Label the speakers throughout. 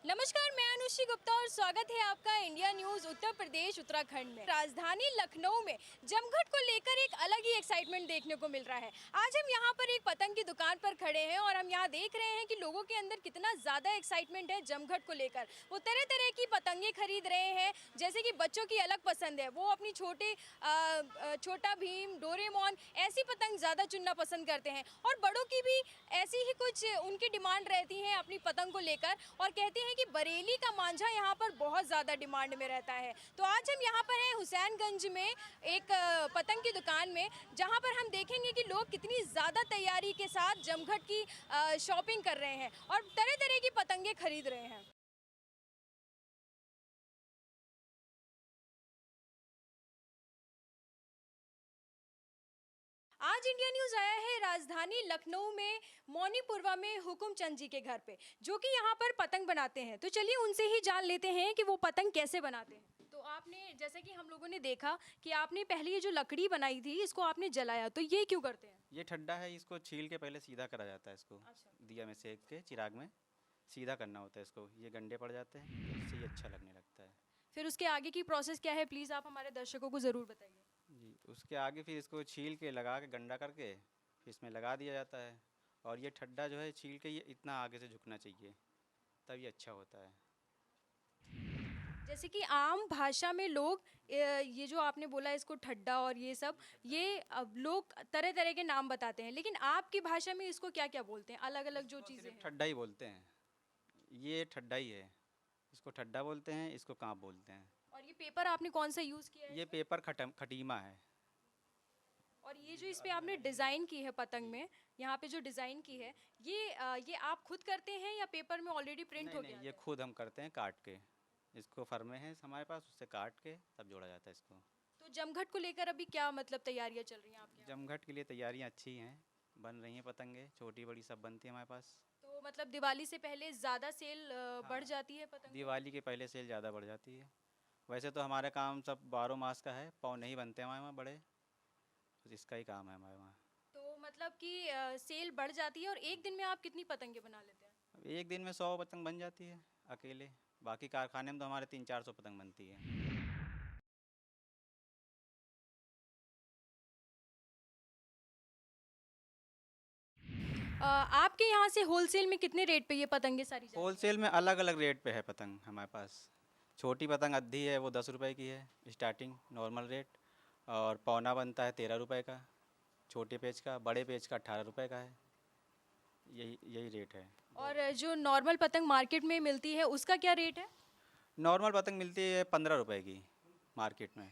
Speaker 1: नमस्कार, मैं अनुश्री गुप्ता और स्वागत है आपका इंडिया न्यूज उत्तर प्रदेश उत्तराखंड में। राजधानी लखनऊ में जमघट को लेकर एक अलग ही एक्साइटमेंट देखने को मिल रहा है। आज हम यहाँ पर एक पतंग की दुकान पर खड़े हैं और हम यहाँ देख रहे हैं कि लोगों के अंदर कितना ज़्यादा एक्साइटमेंट है जमघट को लेकर। वो तरह तरह की पतंगे खरीद रहे हैं, जैसे कि बच्चों की अलग पसंद है, वो अपनी छोटा भीम, डोरेमोन ऐसी पतंग ज़्यादा चुनना पसंद करते हैं और बड़ों की भी ऐसी ही कुछ उनकी डिमांड रहती है अपनी पतंग को लेकर और कहते हैं कि बरेली का मांझा यहाँ पर बहुत ज़्यादा डिमांड में रहता है। तो आज हम यहाँ पर हैं हुसैनगंज में एक पतंग की दुकान में, जहाँ पर हम देखेंगे कि लोग कितनी ज़्यादा तैयारी के साथ जमघट की शॉपिंग कर रहे हैं और तरह तरह की पतंगे खरीद रहे हैं। आज इंडिया न्यूज आया है राजधानी लखनऊ में मौनीपुरवा में हुकुम चंद जी के घर पे, जो कि यहाँ पर पतंग बनाते हैं। तो चलिए उनसे ही जान लेते हैं कि वो पतंग कैसे बनाते हैं। तो आपने, जैसे कि हम लोगों ने देखा कि आपने पहले ये जो लकड़ी बनाई थी इसको आपने जलाया, तो ये क्यों करते हैं?
Speaker 2: ये ठड्डा है, इसको छील के पहले सीधा करा जाता है। इसको
Speaker 1: अच्छा।
Speaker 2: दिया में सेक के चिराग में सीधा करना होता है। इसको ये गंडे पड़ जाते हैं तो इससे ये अच्छा लगने लगता है।
Speaker 1: फिर उसके आगे की प्रोसेस क्या है, प्लीज़ आप हमारे दर्शकों को ज़रूर बताइए।
Speaker 2: जी, उसके आगे फिर इसको छील के लगा के गंडा करके फिर इसमें लगा दिया जाता है। और ये ठड्डा जो है छील के ये इतना आगे से झुकना चाहिए, तब ये अच्छा होता है।
Speaker 1: जैसे कि आम भाषा में लोग ये जो आपने बोला इसको ठड्डा और ये सब, ये अब लोग तरह तरह के नाम बताते हैं, लेकिन आपकी भाषा में इसको क्या क्या बोलते हैं, अलग अलग जो
Speaker 2: इसको
Speaker 1: चीज़ें
Speaker 2: सिर्फ
Speaker 1: हैं?
Speaker 2: ठड्डा ही बोलते हैं। ये ठड्डा ही है, इसको ठड्डा बोलते हैं, इसको काँप बोलते हैं।
Speaker 1: और ये पेपर आपने कौन सा यूज़ किया है
Speaker 2: ये
Speaker 1: इसमें?
Speaker 2: पेपर खटीमा है।
Speaker 1: और ये जो इस पे आपने डिज़ाइन की है पतंग में, यहाँ पे जो डिज़ाइन की है, ये आप खुद करते हैं या पेपर में ऑलरेडी प्रिंट
Speaker 2: नहीं
Speaker 1: हो गया
Speaker 2: नहीं, ये
Speaker 1: आता है?
Speaker 2: खुद हम करते हैं काट के। इसको फर्मे हैं हमारे पास, उससे काट के तब जोड़ा जाता है इसको।
Speaker 1: तो जमघट को लेकर अभी क्या मतलब तैयारियाँ चल रही हैं आपके यहाँ?
Speaker 2: जमघट के लिए तैयारियां अच्छी हैं, बन रही हैं पतंगे, छोटी बड़ी सब बनती हैं हमारे पास।
Speaker 1: तो मतलब दिवाली से पहले ज़्यादा सेल बढ़
Speaker 2: हाँ,
Speaker 1: जाती है पतंगों की?
Speaker 2: दिवाली के पहले सेल ज़्यादा बढ़ जाती है। वैसे तो हमारा काम सब 12 मास का है, पौ नहीं बनते हमारे वहाँ बड़े, तो इसका ही काम है हमारे वहाँ।
Speaker 1: तो मतलब कि सेल बढ़ जाती है और एक दिन में आप कितनी पतंगे बना लेते हैं?
Speaker 2: अब एक दिन में 100 पतंग बन जाती है अकेले। बाकी कारखाने में तो हमारे 300-400 पतंग बनती है।
Speaker 1: आपके यहाँ से होलसेल में कितने रेट पे ये पतंगे सारी जाती हैं?
Speaker 2: होलसेल में अलग अलग रेट पे है पतंग हमारे पास। छोटी पतंग अद्धी है, वो 10 रुपए की है स्टार्टिंग नॉर्मल रेट। और पौना बनता है 13 रुपए का छोटे पेज का, बड़े पेज का 18 रुपए का है। यही यही रेट है।
Speaker 1: और जो नॉर्मल पतंग मार्केट में मिलती है उसका क्या रेट है?
Speaker 2: नॉर्मल पतंग मिलती है 15 रुपए की मार्केट में।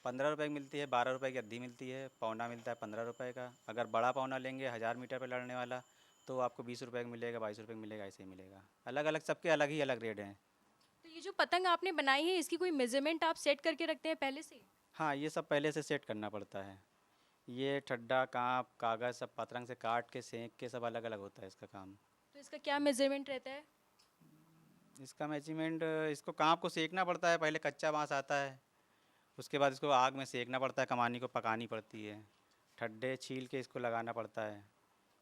Speaker 2: 15 रुपए की मिलती है, 12 रुपए की अद्धी मिलती है, पौना मिलता है 15 रुपए का। अगर बड़ा पौना लेंगे 1000 मीटर पर लड़ने वाला तो आपको 20 रुपए का मिलेगा, 22 रुपए का मिलेगा, ऐसे ही मिलेगा। अलग अलग, सबके अलग ही अलग रेट हैं।
Speaker 1: तो ये जो पतंग आपने बनाई है इसकी कोई मेजरमेंट आप सेट करके रखते हैं पहले से ही?
Speaker 2: हाँ, ये सब पहले से सेट करना पड़ता है। ये ठड्डा, काँप, कागज़ सब पतरंग से काट के सेंक के सब अलग अलग होता है इसका काम।
Speaker 1: तो इसका क्या मेजरमेंट रहता है?
Speaker 2: इसका मेजरमेंट, इसको काँप को सेकना पड़ता है, पहले कच्चा बाँस आता है, उसके बाद इसको आग में सेकना पड़ता है, कमानी को पकानी पड़ती है, ठड्डे छील के इसको लगाना पड़ता है।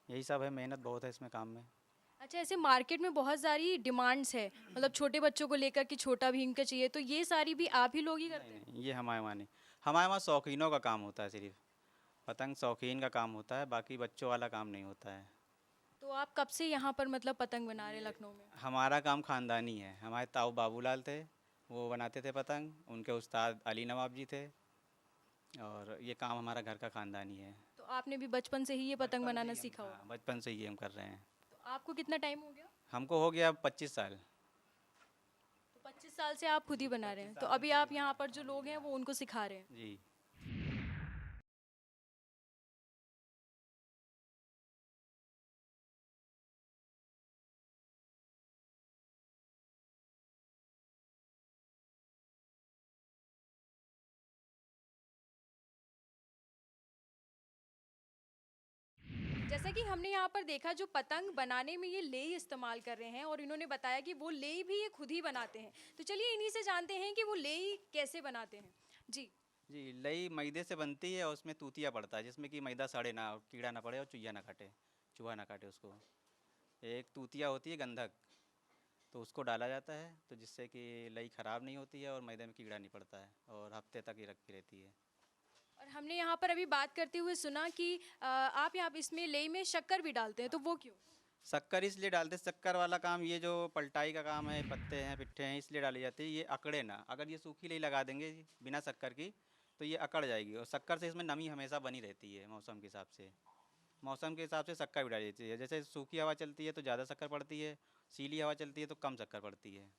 Speaker 2: यही सब है, मेहनत बहुत है इसमें काम में।
Speaker 1: अच्छा, ऐसे मार्केट में बहुत सारी डिमांड्स है, मतलब छोटे बच्चों को लेकर कि छोटा भीम का चाहिए, तो ये सारी भी आप ही लोग ही
Speaker 2: नहीं
Speaker 1: करते हैं?
Speaker 2: नहीं, ये हमारे वहाँ नहीं। हमारे वहाँ शौकीनों का काम होता है सिर्फ। पतंग शौकीन का काम होता है, बाकी बच्चों वाला काम नहीं होता है।
Speaker 1: तो आप कब से यहाँ पर मतलब पतंग बना रहे हैं लखनऊ में?
Speaker 2: हमारा काम ख़ानदानी है। हमारे ताऊ बाबूलाल थे, वो बनाते थे पतंग। उनके उस्ताद अली नवाब जी थे। और ये काम हमारा घर का ख़ानदानी है।
Speaker 1: तो आपने भी बचपन से ही ये पतंग
Speaker 2: बचपन से
Speaker 1: बनाना
Speaker 2: ही हम,
Speaker 1: सीखा
Speaker 2: हाँ,
Speaker 1: होगा?
Speaker 2: बचपन से ही हम कर रहे हैं।
Speaker 1: तो आपको कितना टाइम हो गया?
Speaker 2: हमको हो गया 25 साल।
Speaker 1: तो 25 साल से आप खुद ही बना रहे हैं,
Speaker 2: 25
Speaker 1: तो
Speaker 2: साल से
Speaker 1: अभी
Speaker 2: खुद ही
Speaker 1: आप
Speaker 2: बना
Speaker 1: यहाँ
Speaker 2: रहे
Speaker 1: पर
Speaker 2: हैं,
Speaker 1: जो लोग हैं वो उनको सिखा रहे हैं?
Speaker 2: जी।
Speaker 1: जैसा कि हमने यहाँ पर देखा, जो पतंग बनाने में ये लेई इस्तेमाल कर रहे हैं और इन्होंने बताया कि वो लेई भी ये खुद ही बनाते हैं। तो चलिए इन्हीं से जानते हैं कि वो लेई कैसे बनाते हैं। जी।
Speaker 2: जी, लई मैदे से बनती है और उसमें तूतिया पड़ता है, जिसमें कि मैदा सड़े ना, कीड़ा ना पड़े और चूहा ना काटे उसको। एक तूतिया होती है गंधक, तो उसको डाला जाता है, तो जिससे कि लई ख़राब नहीं होती है और मैदे में कीड़ा नहीं पड़ता है और हफ्ते तक ही रखी रहती है।
Speaker 1: और हमने यहाँ पर अभी बात करते हुए सुना कि आप यहाँ इसमें लेई में शक्कर भी डालते हैं, तो वो क्यों?
Speaker 2: शक्कर इसलिए डालते हैं, शक्कर वाला काम ये जो पलटाई का काम है, पत्ते हैं, पिट्ठे हैं, इसलिए डाली जाती है ये अकड़े ना। अगर ये सूखी लई लगा देंगे बिना शक्कर की तो ये अकड़ जाएगी, और शक्कर से इसमें नमी हमेशा बनी रहती है मौसम के हिसाब से। मौसम के हिसाब से शक्कर भी डाली जाती है, जैसे सूखी हवा चलती है तो ज़्यादा शक्कर पड़ती है, सीली हवा चलती है तो कम शक्कर पड़ती है।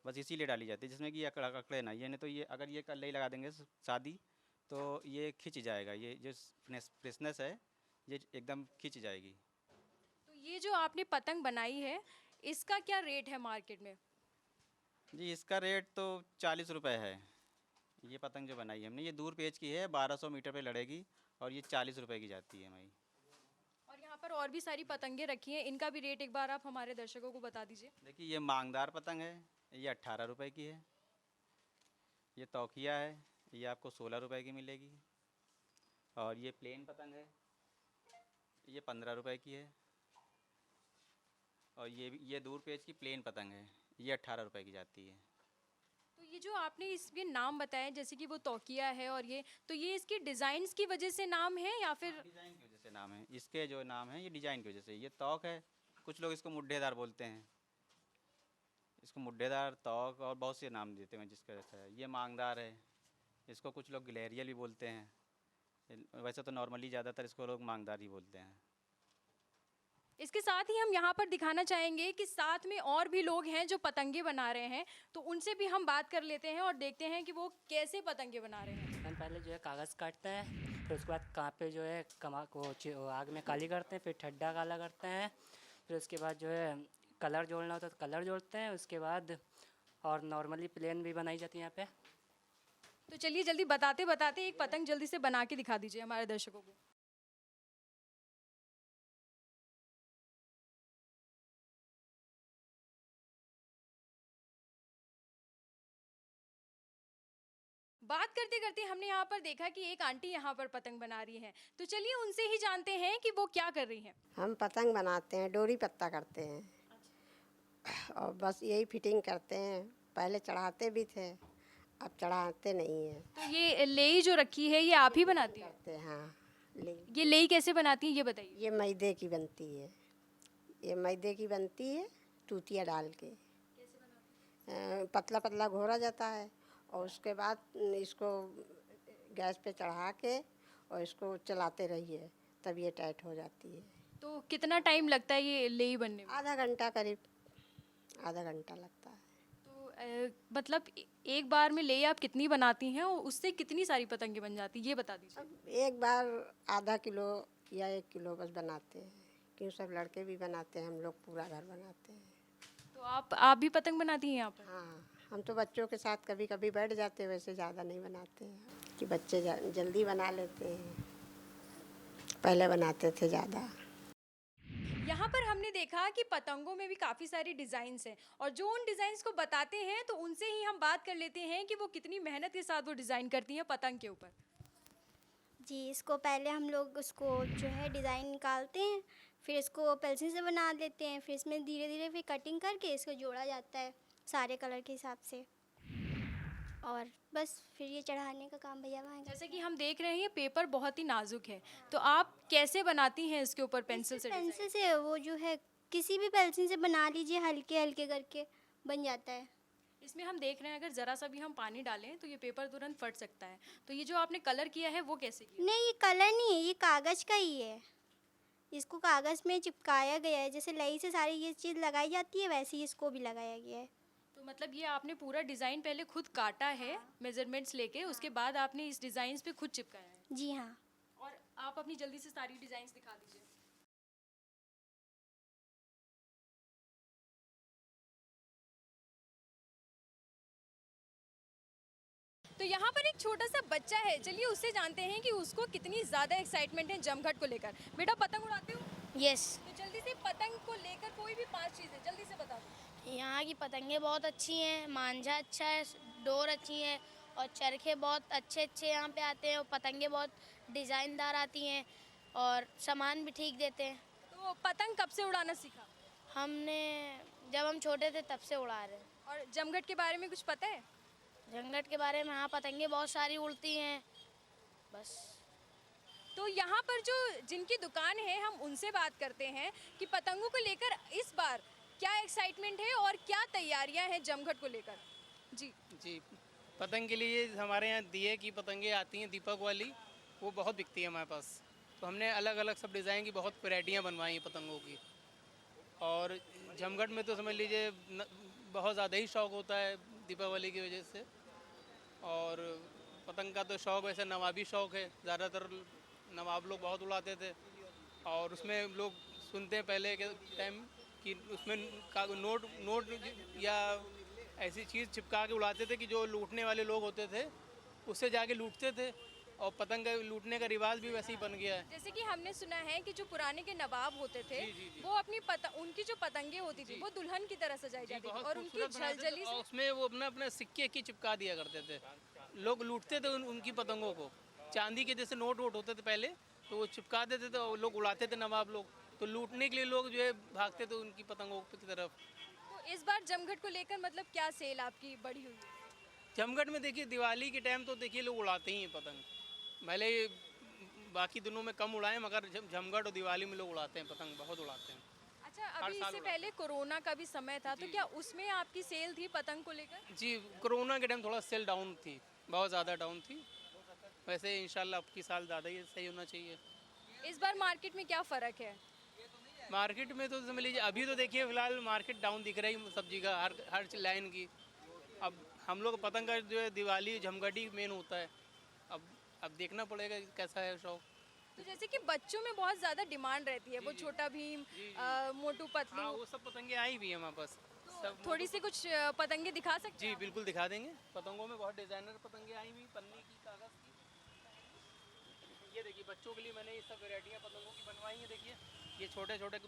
Speaker 2: बस इसीलिए डाली जाती है जिसमें कि ये अकड़े ना, ये नहीं तो ये अगर ये लई लगा देंगे शादी तो ये खिंच जाएगा, ये जो फ्रेशनेस है ये एकदम खिंच जाएगी।
Speaker 1: तो ये जो आपने पतंग बनाई है, इसका क्या रेट है मार्केट में?
Speaker 2: जी इसका रेट तो 40 रुपये है। ये पतंग जो बनाई है हमने ये दूर पेच की है, 1200 मीटर पे लड़ेगी और ये 40 रुपये की जाती है हमारी।
Speaker 1: और यहाँ पर और भी सारी पतंगे रखी हैं, इनका भी रेट एक बार आप हमारे दर्शकों को बता दीजिए।
Speaker 2: देखिए ये मांगदार पतंग है, ये 18 रुपये की है। ये तौकिया है, ये आपको 16 रुपये की मिलेगी। और ये प्लेन पतंग है, ये 15 रुपये की है। और ये दूर पेच की प्लेन पतंग है, ये 18 रुपये की जाती है।
Speaker 1: तो ये जो आपने इसके नाम बताए, जैसे कि वो तौकिया है और ये, तो ये इसकी डिज़ाइंस की वजह से नाम है या फिर?
Speaker 2: डिज़ाइन की वजह से नाम है, इसके जो नाम है ये डिज़ाइन की वजह से। ये तौक है, कुछ लोग इसको मुड्ढेदार बोलते हैं, इसको मुड्ढेदार, तौक और बहुत से नाम देते हैं जिसकी वजह से। ये मांगदार है, इसको कुछ लोग गिलहरियल भी बोलते हैं। वैसे तो नॉर्मली ज़्यादातर इसको लोग मांगदार ही बोलते हैं।
Speaker 1: इसके साथ ही हम यहाँ पर दिखाना चाहेंगे कि साथ में और भी लोग हैं जो पतंगे बना रहे हैं, तो उनसे भी हम बात कर लेते हैं और देखते हैं कि वो कैसे पतंगे बना रहे हैं।
Speaker 3: हम पहले जो है कागज़ काटते हैं, फिर उसके बाद कांपे जो है कमा को आग में काली करते हैं, फिर ठड्डा काला करते हैं, फिर उसके बाद जो है कलर जोड़ना होता है तो कलर जोड़ते हैं उसके बाद। और नॉर्मली प्लेन भी बनाई जाती है यहाँ पे।
Speaker 1: तो चलिए जल्दी बताते बताते एक पतंग जल्दी से बना के दिखा दीजिए हमारे दर्शकों को। बात करते करते हमने यहाँ पर देखा कि एक आंटी यहाँ पर पतंग बना रही हैं, तो चलिए उनसे ही जानते हैं कि वो क्या कर रही हैं।
Speaker 4: हम पतंग बनाते हैं, डोरी पत्ता करते हैं और बस यही फिटिंग करते हैं। पहले चढ़ाते भी थे, अब चढ़ाते नहीं हैं।
Speaker 1: तो ये लेई जो रखी है ये आप ही बनाती हैं?
Speaker 4: करते हैं हाँ।
Speaker 1: ये लेई कैसे बनाती हैं ये बताइए।
Speaker 4: ये मैदे की बनती है, ये मैदे की बनती है टूटिया डाल के। पतला पतला घोरा जाता है और उसके बाद इसको गैस पे चढ़ा के और इसको चलाते रहिए तब ये टाइट हो जाती है।
Speaker 1: तो कितना टाइम लगता है ये लेई बनने में?
Speaker 4: आधा घंटा करीब, आधा घंटा लगता है।
Speaker 1: तो मतलब एक बार में लेई आप कितनी बनाती हैं और उससे कितनी सारी पतंगे बन जाती हैं ये बता दीजिए।
Speaker 4: अब एक बार आधा किलो या 1 किलो बस बनाते हैं, क्यों सब लड़के भी बनाते हैं, हम लोग पूरा घर बनाते हैं।
Speaker 1: तो आप भी पतंग बनाती हैं यहाँ पर?
Speaker 4: हाँ, हम तो बच्चों के साथ कभी कभी बैठ जाते हैं, वैसे ज़्यादा नहीं बनाते हैं कि बच्चे जल्दी बना लेते हैं, पहले बनाते थे ज़्यादा।
Speaker 1: यहाँ पर हमने देखा कि पतंगों में भी काफ़ी सारी डिज़ाइंस हैं और जो उन डिज़ाइंस को बताते हैं तो उनसे ही हम बात कर लेते हैं कि वो कितनी मेहनत के साथ वो डिज़ाइन करती हैं पतंग के ऊपर।
Speaker 5: जी, इसको पहले हम लोग उसको जो है डिज़ाइन निकालते हैं, फिर इसको पेंसिल से बना देते हैं, फिर इसमें धीरे धीरे फिर कटिंग करके इसको जोड़ा जाता है सारे कलर के हिसाब से, और बस फिर ये चढ़ाने का काम भैया वहाँ।
Speaker 1: जैसे कि हम देख रहे हैं पेपर बहुत ही नाजुक है, तो आप कैसे बनाती हैं इसके ऊपर पेंसिल से डिज़ाइन?
Speaker 5: पेंसिल से वो जो है किसी भी पेंसिल से बना लीजिए, हल्के हल्के करके बन जाता है।
Speaker 1: इसमें हम देख रहे हैं अगर ज़रा सा भी हम पानी डालें तो ये पेपर तुरंत फट सकता है, तो ये जो आपने कलर किया है वो कैसे किया?
Speaker 5: नहीं, ये कलर नहीं है, ये कागज़ का ही है। इसको कागज़ में चिपकाया गया है, जैसे लई से सारी ये चीज़ लगाई जाती है वैसे ही इसको भी लगाया गया है।
Speaker 1: तो मतलब ये आपने पूरा डिज़ाइन पहले खुद काटा है मेजरमेंट्स लेके, उसके बाद आपने इस डिज़ाइन पे खुद चिपकाया है।
Speaker 5: जी हाँ।
Speaker 1: और आप अपनी जल्दी से सारी डिज़ाइंस दिखा दीजिए। तो यहाँ पर एक छोटा सा बच्चा है, चलिए उससे जानते हैं कि उसको कितनी ज़्यादा एक्साइटमेंट है जमघट को लेकर। बेटा पतंग उड़ाते हो?
Speaker 6: यस।
Speaker 1: तो जल्दी से पतंग को लेकर कोई भी 5 चीज़ें जल्दी से बता दो।
Speaker 6: यहाँ की पतंगे बहुत अच्छी हैं, मांझा अच्छा है, डोर अच्छी हैं और चरखे बहुत अच्छे अच्छे यहाँ पे आते हैं और पतंगे बहुत डिज़ाइनदार आती हैं और सामान भी ठीक देते हैं।
Speaker 1: तो पतंग कब से उड़ाना सीखा?
Speaker 6: हमने जब हम छोटे थे तब से उड़ा रहे हैं।
Speaker 1: और जमघट के बारे में कुछ पता है?
Speaker 6: जमघट के बारे में हाँ, पतंगे बहुत सारी उड़ती हैं बस।
Speaker 1: तो यहाँ पर जो जिनकी दुकान है हम उनसे बात करते हैं कि पतंगों को लेकर इस बार क्या एक्साइटमेंट है और क्या तैयारियां हैं जमघट को लेकर। जी
Speaker 7: जी, पतंग के लिए हमारे यहाँ दिए की पतंगे आती हैं दीपक वाली, वो बहुत बिकती है हमारे पास। तो हमने अलग अलग सब डिज़ाइन की बहुत वैरायटियाँ बनवाई हैं पतंगों की। और जमघट में तो समझ लीजिए बहुत ज़्यादा ही शौक़ होता है दीपावली की वजह से। और पतंग का तो शौक़ वैसे नवाबी शौक़ है, ज़्यादातर नवाब लोग बहुत उड़ाते थे। और उसमें लोग सुनते हैं पहले के टाइम कि उसमें नोट नोट या ऐसी चीज़ चिपका के उड़ाते थे कि जो लूटने वाले लोग होते थे उससे जाके लूटते थे। और पतंग लूटने का रिवाज भी वैसे ही बन गया है।
Speaker 1: जैसे कि हमने सुना है कि जो पुराने के नवाब होते थे वो अपनी उनकी जो पतंगे होती थी वो दुल्हन की तरह सजाई जाती थी और उनकी झलझली
Speaker 7: और
Speaker 1: से
Speaker 7: उसमें वो अपना अपना सिक्के की चिपका दिया करते थे। लोग लूटते थे उनकी पतंगों को। चांदी के जैसे नोट वोट होते थे पहले, तो वो चिपका देते थे और लोग उड़ाते थे नवाब लोग। तो लूटने के लिए लोग जो है भागते थे उनकी पतंगों की तरफ।
Speaker 1: तो इस बार जमघट को लेकर मतलब क्या सेल आपकी बढ़ी हुई है?
Speaker 7: जमघट में देखिए दिवाली के टाइम तो देखिए लोग उड़ाते ही हैं पतंग। भले बाकी दिनों में कम उड़ाएं, मगर जमघट और दिवाली में लोग उड़ाते हैं पतंग, बहुत उड़ाते हैं।
Speaker 1: अच्छा, अभी इससे पहले कोरोना का भी समय था तो क्या उसमें आपकी सेल थी पतंग को लेकर?
Speaker 7: जी, कोरोना के टाइम थोड़ा सेल डाउन थी, बहुत ज़्यादा डाउन थी। वैसे इंशाल्लाह अब की साल ज़्यादा ही सही होना चाहिए।
Speaker 1: इस बार मार्केट में क्या फ़र्क है?
Speaker 7: मार्केट में तो समझ लीजिए अभी तो देखिए फ़िलहाल मार्केट डाउन दिख रही है सब्जी का, हर लाइन की। अब हम लोग पतंग का जो है दिवाली जमघट ही मेन होता है। अब देखना पड़ेगा कैसा है शौक।
Speaker 1: तो जैसे कि बच्चों में बहुत ज़्यादा डिमांड रहती है, वो छोटा भीम, मोटू पतलू।
Speaker 7: हाँ, वो सब पतंगे आई भी हैं हमारे पास।
Speaker 1: तो थोड़ी सी कुछ पतंगे दिखा सकते
Speaker 7: जी
Speaker 1: हैं?
Speaker 7: बिल्कुल दिखा देंगे। पतंगों में बहुत डिज़ाइनर पतंगे आई हुई, पन्नी की, कागज़ की। ये देखिए बच्चों के लिए मैंने ये सब वैरायटियाँ पतंगों की बनवाई हैं। देखिए ये छोटे छोटे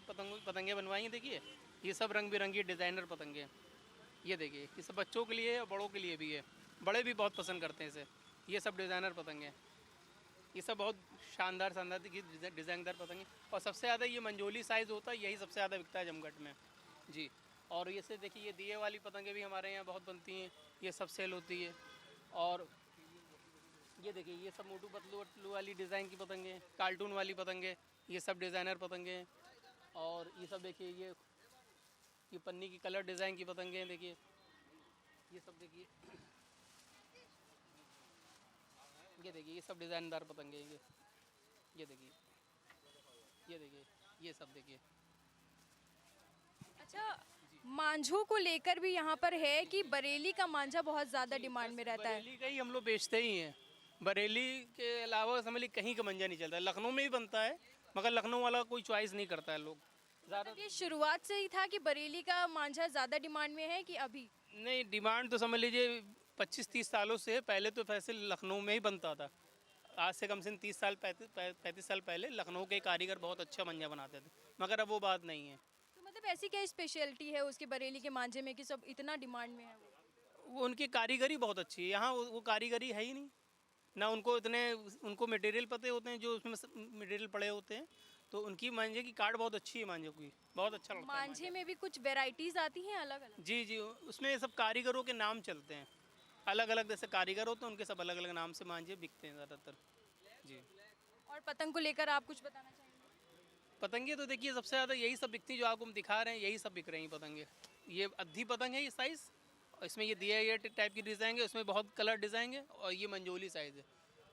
Speaker 7: पतंगे बनवाई हैं। देखिए ये सब रंग बिरंगी डिज़ाइनर पतंगे हैं। ये देखिए ये सब बच्चों के लिए है और बड़ों के लिए भी है। बड़े भी बहुत पसंद करते हैं इसे। ये सब डिज़ाइनर पतंगे हैं। ये सब बहुत शानदार डिज़ाइनदार पतंगे। और सबसे ज़्यादा ये मंजोली साइज़ होता है, यही सबसे ज़्यादा बिकता है जमघट में जी। और ये से देखिए ये दिए वाली पतंगे भी हमारे यहाँ बहुत बनती हैं, ये सब सेल होती है। और ये देखिए ये सब मोटू पतलू वाली डिज़ाइन की पतंगे हैं, कार्टून वाली पतंगे, ये सब डिज़ाइनर पतंगे हैं। और ये सब देखिए ये पन्नी की कलर डिज़ाइन की पतंगे हैं। देखिए ये सब देखिए ये सब डिज़ाइनदार पतंगे हैं। ये देखिए ये सब देखिए।
Speaker 1: अच्छा, मांझों को लेकर भी यहाँ पर है कि बरेली का मांझा बहुत ज़्यादा डिमांड में रहता है।
Speaker 7: बरेली का ही हम लोग बेचते ही हैं। बरेली के अलावा समझ लीजिए कहीं का मंजा नहीं चलता है। लखनऊ में भी बनता है, मगर लखनऊ वाला कोई चॉइस नहीं करता है लोग ज़्यादा।
Speaker 1: मतलब ये शुरुआत से ही था कि बरेली का मांझा ज़्यादा डिमांड में है कि अभी?
Speaker 7: नहीं, डिमांड तो समझ लीजिए 25-30 सालों से। पहले तो वैसे लखनऊ में ही बनता था। आज से कम से कम 30 साल 35 साल पहले लखनऊ के कारीगर बहुत अच्छा मंजा बनाते थे, मगर अब वो बात नहीं है।
Speaker 1: तो मतलब ऐसी क्या स्पेशलिटी है उसके बरेली के मांझे में कि सब इतना डिमांड में है
Speaker 7: वो उनकी कारीगरी बहुत अच्छी है। यहाँ वो कारीगरी है ही नहीं ना। उनको मटेरियल पते होते हैं जो उसमें मटेरियल पड़े होते हैं। तो उनकी मांझे की काट बहुत अच्छी है, मांझे की बहुत अच्छा लगता है।
Speaker 1: मांझे में भी कुछ वेराइटीज़ आती हैं अलग अलग?
Speaker 7: जी, उसमें सब कारीगरों के नाम चलते हैं। अलग अलग जैसे कारीगर होते हैं उनके सब अलग अलग नाम से मांझे बिकते हैं ज़्यादातर जी।
Speaker 1: और पतंग को लेकर आप कुछ बताना चाहेंगे?
Speaker 7: पतंगे तो देखिए सबसे ज़्यादा यही सब बिकती है जो आपको हम दिखा रहे हैं, यही सब बिक रही हैं पतंगे। ये अद्धी पतंग है, ये साइज़, और इसमें ये दिया ये टाइप की डिज़ाइन है, उसमें बहुत कलर डिज़ाइन है। और ये मंजोली साइज़ है।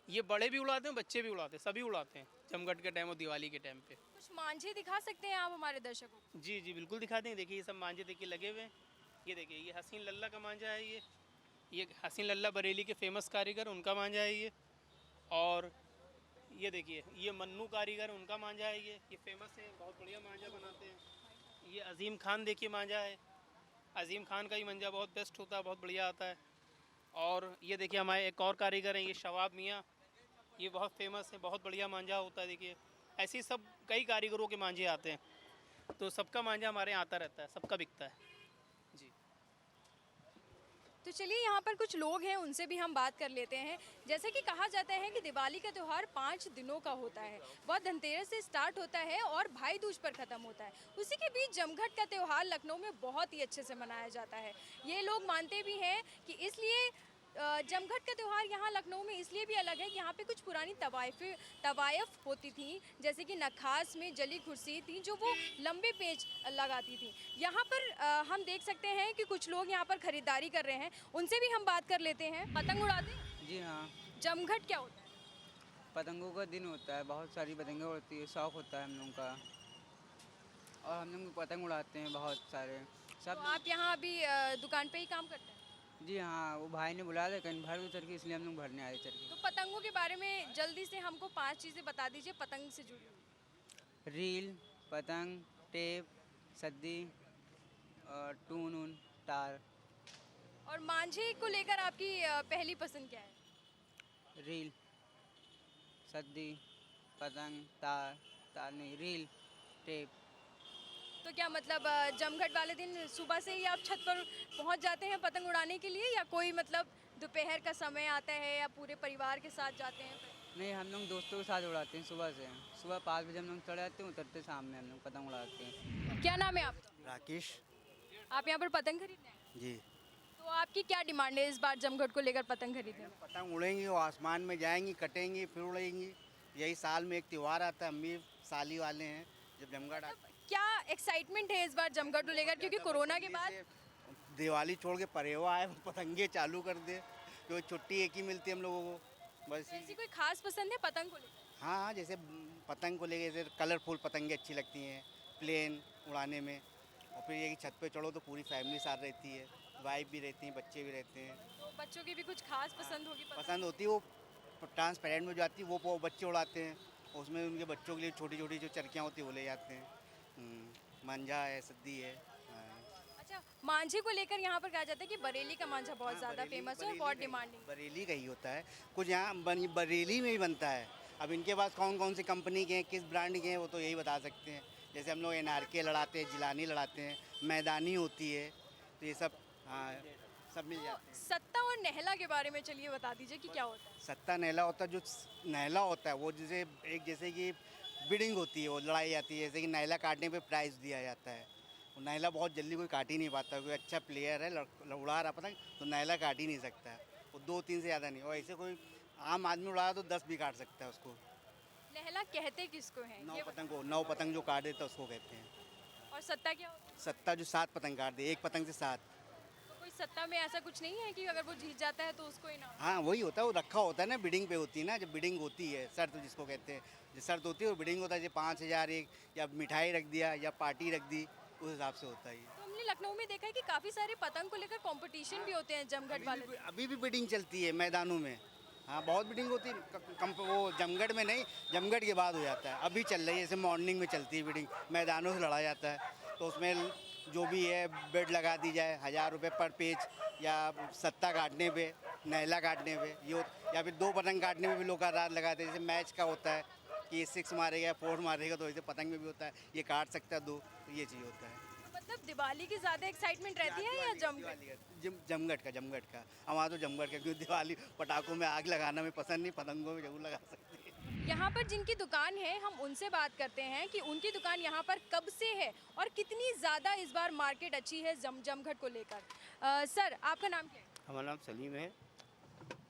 Speaker 7: ये बड़े भी उड़ाते हैं, बच्चे भी उड़ाते हैं, सभी उड़ाते हैं जमघट के टाइम और दिवाली के टाइम पे।
Speaker 1: कुछ मांझे दिखा सकते हैं आप हमारे दर्शकों को?
Speaker 7: जी बिल्कुल दिखा देंगे। देखिए ये सब मांझे देखिए लगे हुए हैं। ये देखिए ये हसीन लल्ला का मांझा है। ये हसीन लल्ला बरेली के फेमस कारीगर, उनका मांझा है ये। और ये देखिए ये मन्नू कारीगर, उनका मांझा है ये फेमस है, बहुत बढ़िया मांझा बनाते हैं। ये अजीम खान देखिए मांझा है। अजीम खान का ही मांझा बहुत बेस्ट होता है, बहुत बढ़िया आता है। और ये देखिए हमारे एक और कारीगर हैं, ये शवाब मियाँ, ये बहुत फेमस है, बहुत बढ़िया मांझा होता है। देखिए ऐसे सब कई कारीगरों के मांझे आते हैं, तो सबका मांझा हमारे यहाँ आता रहता है, सबका बिकता है जी।
Speaker 1: तो तो चलिए यहाँ पर कुछ लोग हैं, उनसे भी हम बात कर लेते हैं। जैसे कि कहा जाता है कि दिवाली का त्यौहार 5 दिनों का होता है। वह धनतेरस से स्टार्ट होता है और भाई दूज पर ख़त्म होता है। उसी के बीच जमघट का त्यौहार लखनऊ में बहुत ही अच्छे से मनाया जाता है। ये लोग मानते भी हैं कि इसलिए जमघट का त्यौहार यहाँ लखनऊ में इसलिए भी अलग है कि यहाँ पे कुछ पुरानी तवायफ होती थी, जैसे कि नखास में जली कुर्सी थी जो वो लंबे पेच लगाती थी। यहाँ पर हम देख सकते हैं कि कुछ लोग यहाँ पर खरीदारी कर रहे हैं, उनसे भी हम बात कर लेते हैं। पतंग उड़ाते हैं?
Speaker 8: जी हाँ,
Speaker 1: जमघट क्या होता है?
Speaker 8: पतंगों का दिन होता है, बहुत सारी पतंगें उड़ती है, शौक होता है हम लोगों का और हम लोग पतंग उड़ाते हैं बहुत सारे
Speaker 1: तो
Speaker 8: सब।
Speaker 1: आप यहाँ अभी दुकान पे ही काम करते हैं?
Speaker 8: जी हाँ, वो भाई ने बुला दिया कहीं भर उतर के, इसलिए हम लोग भरने आए चल
Speaker 1: तो पतंगों के बारे में जल्दी से हमको 5 चीज़ें बता दीजिए पतंग से जुड़ी हुई।
Speaker 8: के। रील, पतंग, टेप, सद्दी और टून ऊन, तार।
Speaker 1: और मांझे को लेकर आपकी पहली पसंद क्या है?
Speaker 8: रील, सद्दी, पतंग, तार, तार नहीं, रील, टेप।
Speaker 1: तो क्या मतलब जमघट वाले दिन सुबह से ही आप छत पर पहुंच जाते हैं पतंग उड़ाने के लिए, या कोई मतलब दोपहर का समय आता है या पूरे परिवार के साथ जाते हैं?
Speaker 8: नहीं, हम लोग दोस्तों के साथ उड़ाते हैं सुबह से। सुबह 5 बजे हम लोग चढ़ जाते हैं, उतरते सामने हम लोग पतंग उड़ाते हैं।
Speaker 1: क्या नाम है आपका?
Speaker 9: राकेश।
Speaker 1: आप यहाँ पर पतंग खरीदने हैं?
Speaker 9: जी।
Speaker 1: तो आपकी क्या डिमांड है इस बार जमघट को लेकर पतंग खरीदने में?
Speaker 9: पतंग उड़ेंगी और आसमान में जाएंगी, कटेंगी, फिर उड़ेंगी। यही साल में एक त्यौहार आता है, हम भी साली वाले हैं जब जमघट आता है।
Speaker 1: क्या एक्साइटमेंट है इस बार जमघट को लेकर, क्योंकि कोरोना के बाद
Speaker 9: दिवाली छोड़ के परेवा है, पतंगे चालू कर दे, क्योंकि छुट्टी एक ही मिलती है हम लोगों को बस।
Speaker 1: ऐसी कोई खास पसंद है पतंग को लेकर?
Speaker 9: हाँ हाँ, जैसे पतंग को लेके जैसे कलरफुल पतंगे अच्छी लगती हैं प्लेन उड़ाने में, और फिर ये कि छत पे चढ़ो तो पूरी फैमिली साथ रहती है, वाइफ भी रहती हैं, बच्चे भी रहते हैं।
Speaker 1: तो बच्चों की भी कुछ खास पसंद होगी पतंग?
Speaker 9: पसंद होती है, वो ट्रांसपेरेंट में जो आती है वो बच्चे उड़ाते हैं, उसमें उनके बच्चों के लिए छोटी छोटी जो चरखियाँ होती है वो ले जाते हैं। मांझा है, सद्दी है। हाँ।
Speaker 1: अच्छा, मांझे को लेकर यहाँ पर कहा जाता है कि बरेली का मांझा बहुत ज़्यादा फेमस है और बहुत डिमांडिंग।
Speaker 9: बरेली का ही होता है, कुछ यहाँ बरेली में ही बनता है। अब इनके पास कौन कौन सी कंपनी के हैं, किस ब्रांड के हैं, वो तो यही बता सकते हैं। जैसे हम लोग NRK लड़ाते हैं, जिलानी लड़ाते हैं, मैदानी होती है, तो ये सब हाँ सब मिल जाते हैं।
Speaker 1: सत्ता और नहला के बारे में चलिए बता दीजिए कि क्या होता है?
Speaker 9: सत्ता नहला होता है, जो नहला होता है वो जैसे कि बिडिंग होती है, वो लड़ाई जाती है, जैसे कि नहला काटने पे प्राइज़ दिया जाता है। वो नहला बहुत जल्दी कोई काट ही नहीं पाता, कोई अच्छा प्लेयर है उड़ा रहा पतंग तो नहला काट ही नहीं सकता है, वो 2-3 से ज़्यादा नहीं। और ऐसे कोई आम आदमी उड़ा तो 10 भी काट सकता है उसको।
Speaker 1: नहला कहते किसको हैं? ये
Speaker 9: नौ पतंग जो काट देता है उसको कहते हैं।
Speaker 1: और सत्ता क्या होता है?
Speaker 9: सत्ता जो 7 पतंग काट दे, एक पतंग से 7।
Speaker 1: तो कोई सत्ता में ऐसा कुछ नहीं है कि अगर वो जीत जाता है तो उसको इनाम?
Speaker 9: हाँ वही होता है, वो रखा होता है ना, बिडिंग पे होती है ना, जब बिडिंग होती है, शर्त जिसको कहते हैं, जो शर्त होती है वो बिडिंग होता है, जैसे 5000 एक, या मिठाई रख दिया या पार्टी रख दी, उस हिसाब से होता है ये।
Speaker 1: तो हमने लखनऊ में देखा है कि काफ़ी सारे पतंग को लेकर कंपटीशन भी होते हैं जमघट वाले दिन।
Speaker 9: अभी भी बिडिंग चलती है मैदानों में। हाँ बहुत बिडिंग होती है, वो जमघट में नहीं, जमघट के बाद हो जाता है। अभी चल रही है, जैसे मॉर्निंग में चलती है बिडिंग, मैदानों से लड़ा जाता है, तो उसमें जो भी है बेड लगा दी जाए, 1000 रुपये पर पेज, या सत्ता काटने पे, नहला काटने पे ये, या फिर 2 पतंग काटने में भी लोग रात लगाते हैं। जैसे मैच का होता है कि 6 मारेगा 4 मारेगा, तो ऐसे पतंग में भी होता है, ये काट सकता है 2, तो ये चीज़ होता है।
Speaker 1: तो मतलब दिवाली की ज़्यादा एक्साइटमेंट रहती है या जमघट?
Speaker 9: जमघट का हमारा तो जमघट का, क्योंकि दिवाली पटाखों में आग लगाना में पसंद नहीं, पतंगों में जरूर लगा सकते हैं।
Speaker 1: यहाँ पर जिनकी दुकान है हम उनसे बात करते हैं कि उनकी दुकान यहाँ पर कब से है और कितनी ज़्यादा इस बार मार्केट अच्छी है जमघट को लेकर। सर आपका नाम क्या है?
Speaker 10: हमारा नाम सलीम है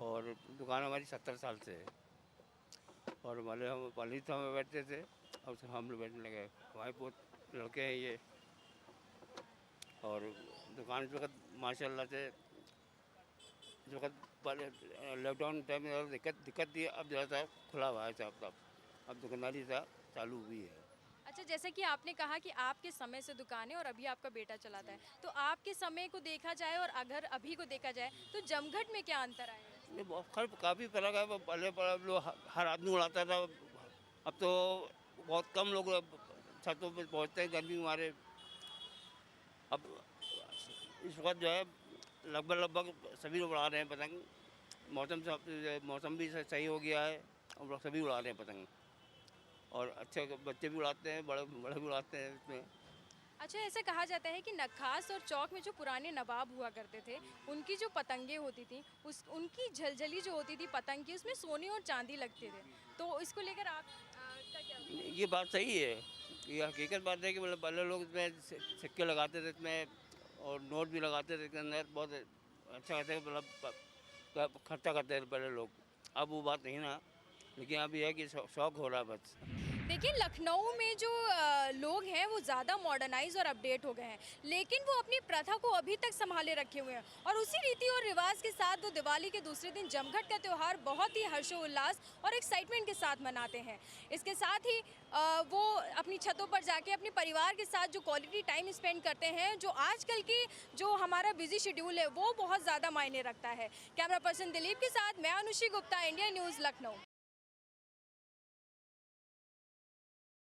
Speaker 10: और दुकान हमारी 70 साल से है, और हमारे हम पहले तो हमें बैठते थे, अब से हम लोग बैठने लगे। हमारे बहुत लड़के हैं ये, और दुकान इस वक्त माशाल्लाह से इस वक्त पहले लॉकडाउन टाइम में दिक्कत थी, अब ज़्यादा खुला हुआ है साहब, अब दुकानदारी सा चालू हुई है।
Speaker 1: अच्छा, जैसे कि आपने कहा कि आपके समय से दुकान है और अभी आपका बेटा चलाता है, तो आपके समय को देखा जाए और अगर अभी को देखा जाए तो जमघट में क्या अंतर आया है?
Speaker 10: ये बहुत खैर काफ़ी फर्क है। पहले लोग हर आदमी उड़ाता था, अब तो बहुत कम लोग छतों पे पहुँचते हैं गर्मी मारे। अब इस वक्त जो है लगभग सभी लोग उड़ा रहे हैं पतंग, मौसम भी सही हो गया है और लोग सभी उड़ा रहे हैं पतंग, और अच्छे बच्चे भी उड़ाते हैं, बड़े भी उड़ाते हैं इसमें।
Speaker 1: अच्छा, ऐसा कहा जाता है कि नक्खास और चौक में जो पुराने नवाब हुआ करते थे, उनकी जो पतंगें होती थी, उनकी झलझली जो होती थी पतंग की, उसमें सोने और चांदी लगते थे। तो इसको लेकर आप का क्या?
Speaker 10: ये बात सही है, ये हकीकत बात है कि मतलब पहले लोग इसमें सिक्के लगाते थे इसमें, और नोट भी लगाते थे इसके अंदर, बहुत अच्छा खासा मतलब खर्चा करते थे पहले लोग। अब वो बात नहीं ना, लेकिन अब ये है कि शौक हो रहा है बस।
Speaker 1: देखिए, लखनऊ में जो लोग हैं वो ज़्यादा मॉडर्नाइज और अपडेट हो गए हैं, लेकिन वो अपनी प्रथा को अभी तक संभाले रखे हुए हैं और उसी रीति और रिवाज के साथ वो दिवाली के दूसरे दिन जमघट का त्यौहार बहुत ही हर्षोल्लास और एक्साइटमेंट के साथ मनाते हैं। इसके साथ ही वो अपनी छतों पर जाके अपने परिवार के साथ जो क्वालिटी टाइम स्पेंड करते हैं, जो आजकल की जो हमारा बिजी शेड्यूल है वो बहुत ज़्यादा मायने रखता है। कैमरा पर्सन दिलीप के साथ मैं अनुश्री गुप्ता, इंडिया न्यूज़, लखनऊ।